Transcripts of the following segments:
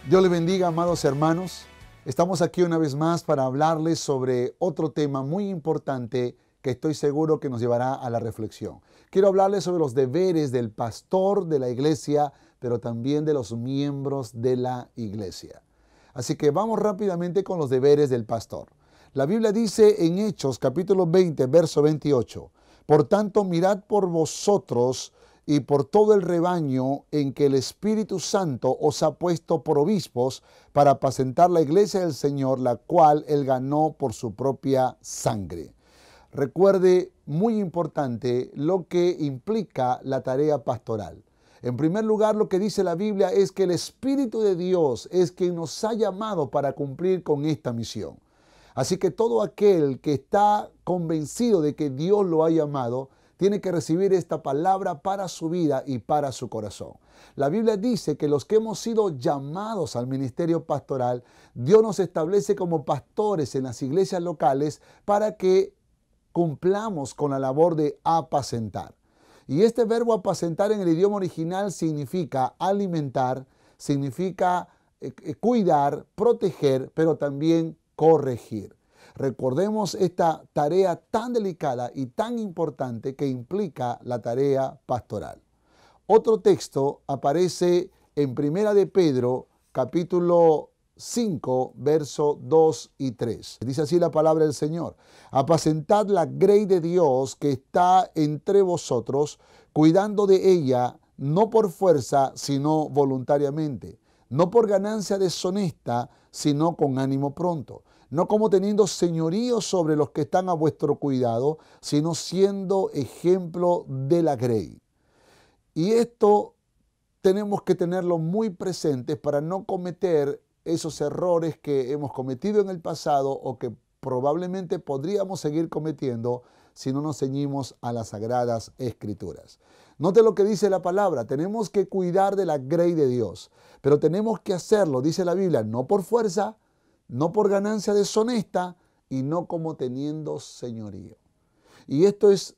Dios les bendiga, amados hermanos. Estamos aquí una vez más para hablarles sobre otro tema muy importante que estoy seguro que nos llevará a la reflexión. Quiero hablarles sobre los deberes del pastor de la iglesia, pero también de los miembros de la iglesia. Así que vamos rápidamente con los deberes del pastor. La Biblia dice en Hechos capítulo 20, verso 28, por tanto mirad por vosotros y por todo el rebaño en que el Espíritu Santo os ha puesto por obispos para apacentar la iglesia del Señor, la cual Él ganó por su propia sangre. Recuerde, muy importante, lo que implica la tarea pastoral. En primer lugar, lo que dice la Biblia es que el Espíritu de Dios es quien nos ha llamado para cumplir con esta misión. Así que todo aquel que está convencido de que Dios lo ha llamado, tiene que recibir esta palabra para su vida y para su corazón. La Biblia dice que los que hemos sido llamados al ministerio pastoral, Dios nos establece como pastores en las iglesias locales para que cumplamos con la labor de apacentar. Y este verbo apacentar en el idioma original significa alimentar, significa cuidar, proteger, pero también corregir. Recordemos esta tarea tan delicada y tan importante que implica la tarea pastoral. Otro texto aparece en Primera de Pedro, capítulo 5, verso 2 y 3. Dice así la palabra del Señor. Apacentad la grey de Dios que está entre vosotros, cuidando de ella, no por fuerza, sino voluntariamente, no por ganancia deshonesta, sino con ánimo pronto, no como teniendo señorío sobre los que están a vuestro cuidado, sino siendo ejemplo de la grey. Y esto tenemos que tenerlo muy presente para no cometer esos errores que hemos cometido en el pasado o que probablemente podríamos seguir cometiendo si no nos ceñimos a las Sagradas Escrituras. Note lo que dice la palabra, tenemos que cuidar de la grey de Dios, pero tenemos que hacerlo, dice la Biblia, no por fuerza, no por ganancia deshonesta y no como teniendo señorío. Y esto es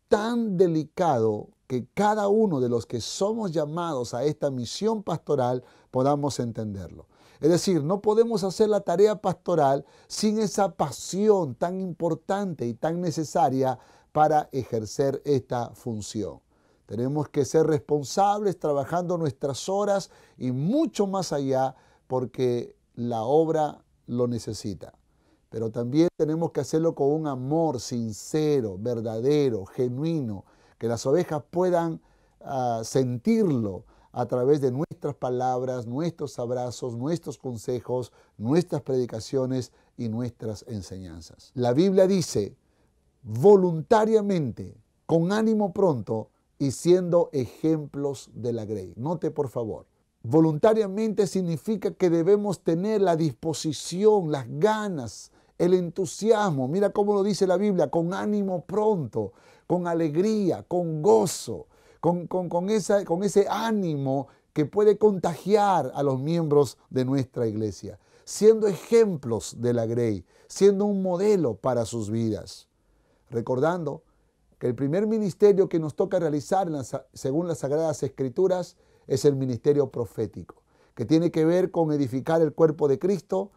tan delicado que cada uno de los que somos llamados a esta misión pastoral podamos entenderlo. Es decir, no podemos hacer la tarea pastoral sin esa pasión tan importante y tan necesaria para ejercer esta función. Tenemos que ser responsables trabajando nuestras horas y mucho más allá porque la obra lo necesita. Pero también tenemos que hacerlo con un amor sincero, verdadero, genuino, que las ovejas puedan sentirlo a través de nuestras palabras, nuestros abrazos, nuestros consejos, nuestras predicaciones y nuestras enseñanzas. La Biblia dice, voluntariamente, con ánimo pronto y siendo ejemplos de la grey. Note por favor. Voluntariamente significa que debemos tener la disposición, las ganas, el entusiasmo. Mira cómo lo dice la Biblia, con ánimo pronto, con alegría, con gozo, con ese ánimo que puede contagiar a los miembros de nuestra iglesia, siendo ejemplos de la grey, siendo un modelo para sus vidas. Recordando que el primer ministerio que nos toca realizar según las Sagradas Escrituras es el ministerio profético, que tiene que ver con edificar el cuerpo de Cristo,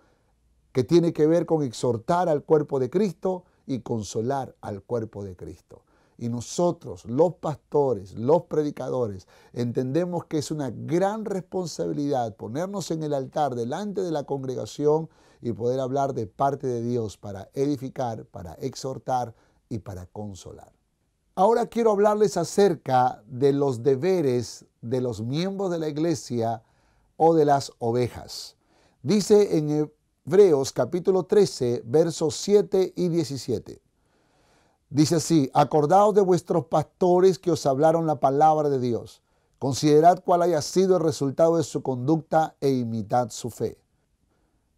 que tiene que ver con exhortar al cuerpo de Cristo y consolar al cuerpo de Cristo. Y nosotros, los pastores, los predicadores, entendemos que es una gran responsabilidad ponernos en el altar delante de la congregación y poder hablar de parte de Dios para edificar, para exhortar y para consolar. Ahora quiero hablarles acerca de los deberes de los miembros de la iglesia o de las ovejas. Dice en Hebreos capítulo 13, versos 7 y 17. Dice así, acordaos de vuestros pastores que os hablaron la palabra de Dios. Considerad cuál haya sido el resultado de su conducta e imitad su fe.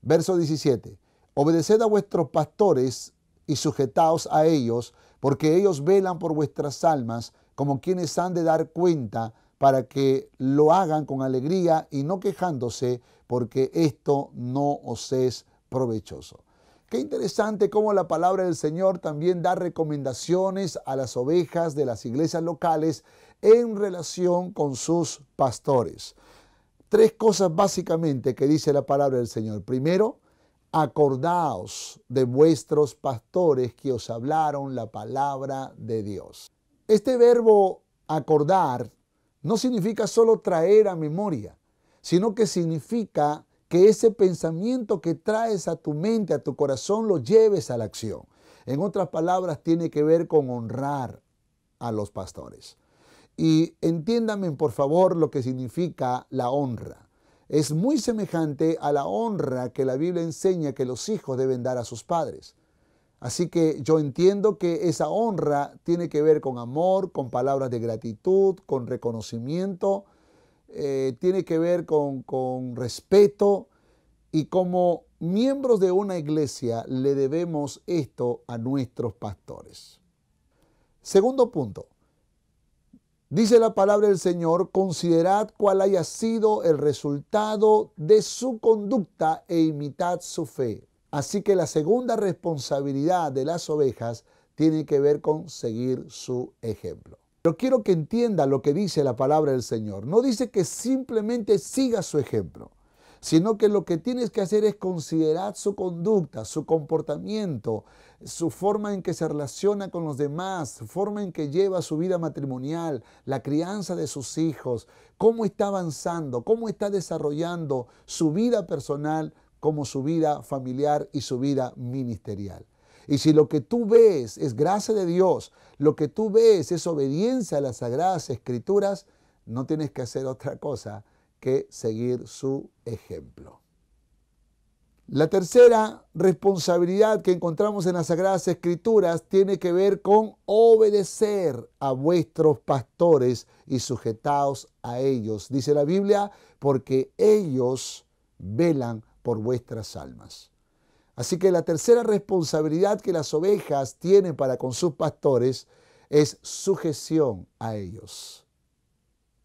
Verso 17. Obedeced a vuestros pastores y sujetaos a ellos, porque ellos velan por vuestras almas como quienes han de dar cuenta, para que lo hagan con alegría y no quejándose, porque esto no os es provechoso. Qué interesante cómo la palabra del Señor también da recomendaciones a las ovejas de las iglesias locales en relación con sus pastores. tres cosas básicamente que dice la palabra del Señor. Primero, acordaos de vuestros pastores que os hablaron la palabra de Dios. Este verbo acordar no significa solo traer a memoria, sino que significa que ese pensamiento que traes a tu mente, a tu corazón, lo lleves a la acción. En otras palabras, tiene que ver con honrar a los pastores. Y entiéndame, por favor, lo que significa la honra. Es muy semejante a la honra que la Biblia enseña que los hijos deben dar a sus padres. Así que yo entiendo que esa honra tiene que ver con amor, con palabras de gratitud, con reconocimiento, tiene que ver con respeto, y como miembros de una iglesia le debemos esto a nuestros pastores. Segundo punto. Dice la palabra del Señor, considerad cuál haya sido el resultado de su conducta e imitad su fe. Así que la segunda responsabilidad de las ovejas tiene que ver con seguir su ejemplo. Pero quiero que entienda lo que dice la palabra del Señor. No dice que simplemente siga su ejemplo, sino que lo que tienes que hacer es considerar su conducta, su comportamiento, su forma en que se relaciona con los demás, su forma en que lleva su vida matrimonial, la crianza de sus hijos, cómo está avanzando, cómo está desarrollando su vida personal como su vida familiar y su vida ministerial. Y si lo que tú ves es gracia de Dios, lo que tú ves es obediencia a las Sagradas Escrituras, no tienes que hacer otra cosa que seguir su ejemplo. La tercera responsabilidad que encontramos en las Sagradas Escrituras tiene que ver con obedecer a vuestros pastores y sujetaos a ellos. Dice la Biblia, porque ellos velan por vuestras almas. Así que la tercera responsabilidad que las ovejas tienen para con sus pastores es sujeción a ellos.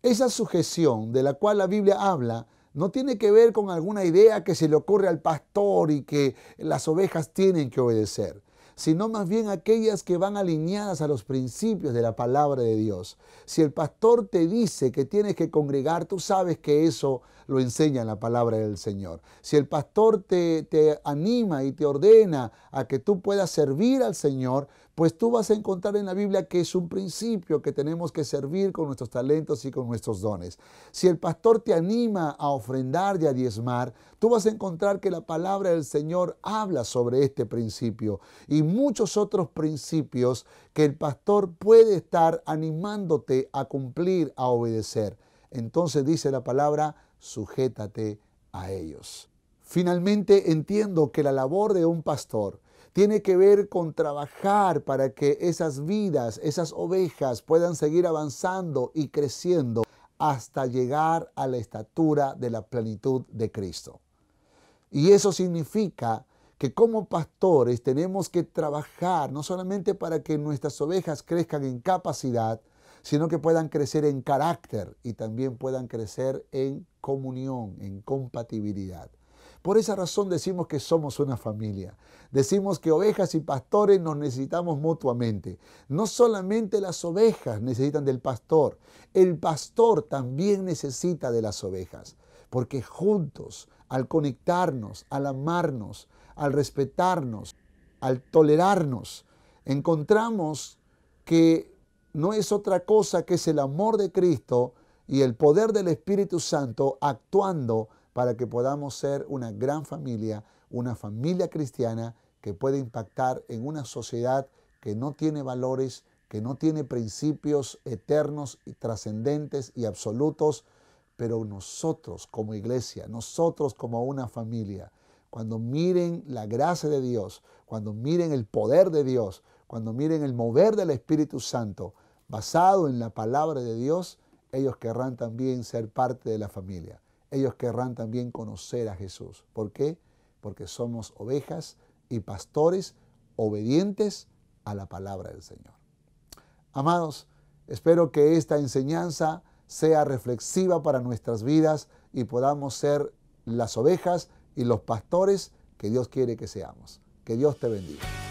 Esa sujeción de la cual la Biblia habla no tiene que ver con alguna idea que se le ocurre al pastor y que las ovejas tienen que obedecer, sino más bien aquellas que van alineadas a los principios de la palabra de Dios. Si el pastor te dice que tienes que congregar, tú sabes que eso lo enseña la palabra del Señor. Si el pastor te anima y te ordena a que tú puedas servir al Señor, pues tú vas a encontrar en la Biblia que es un principio que tenemos que servir con nuestros talentos y con nuestros dones. Si el pastor te anima a ofrendar y a diezmar, tú vas a encontrar que la palabra del Señor habla sobre este principio y muchos otros principios que el pastor puede estar animándote a cumplir, a obedecer. Entonces dice la palabra, sujétate a ellos. Finalmente entiendo que la labor de un pastor tiene que ver con trabajar para que esas vidas, esas ovejas puedan seguir avanzando y creciendo hasta llegar a la estatura de la plenitud de Cristo. Y eso significa que como pastores tenemos que trabajar no solamente para que nuestras ovejas crezcan en capacidad, sino que puedan crecer en carácter y también puedan crecer en comunión, en compatibilidad. Por esa razón decimos que somos una familia. Decimos que ovejas y pastores nos necesitamos mutuamente. No solamente las ovejas necesitan del pastor, el pastor también necesita de las ovejas. Porque juntos, al conectarnos, al amarnos, al respetarnos, al tolerarnos, encontramos que no es otra cosa que es el amor de Cristo y el poder del Espíritu Santo actuando para que podamos ser una gran familia, una familia cristiana que puede impactar en una sociedad que no tiene valores, que no tiene principios eternos y trascendentes y absolutos, pero nosotros como iglesia, nosotros como una familia, cuando miren la gracia de Dios, cuando miren el poder de Dios, cuando miren el mover del Espíritu Santo, basado en la palabra de Dios, ellos querrán también ser parte de la familia. Ellos querrán también conocer a Jesús. ¿Por qué? Porque somos ovejas y pastores obedientes a la palabra del Señor. Amados, espero que esta enseñanza sea reflexiva para nuestras vidas y podamos ser las ovejas y los pastores que Dios quiere que seamos. Que Dios te bendiga.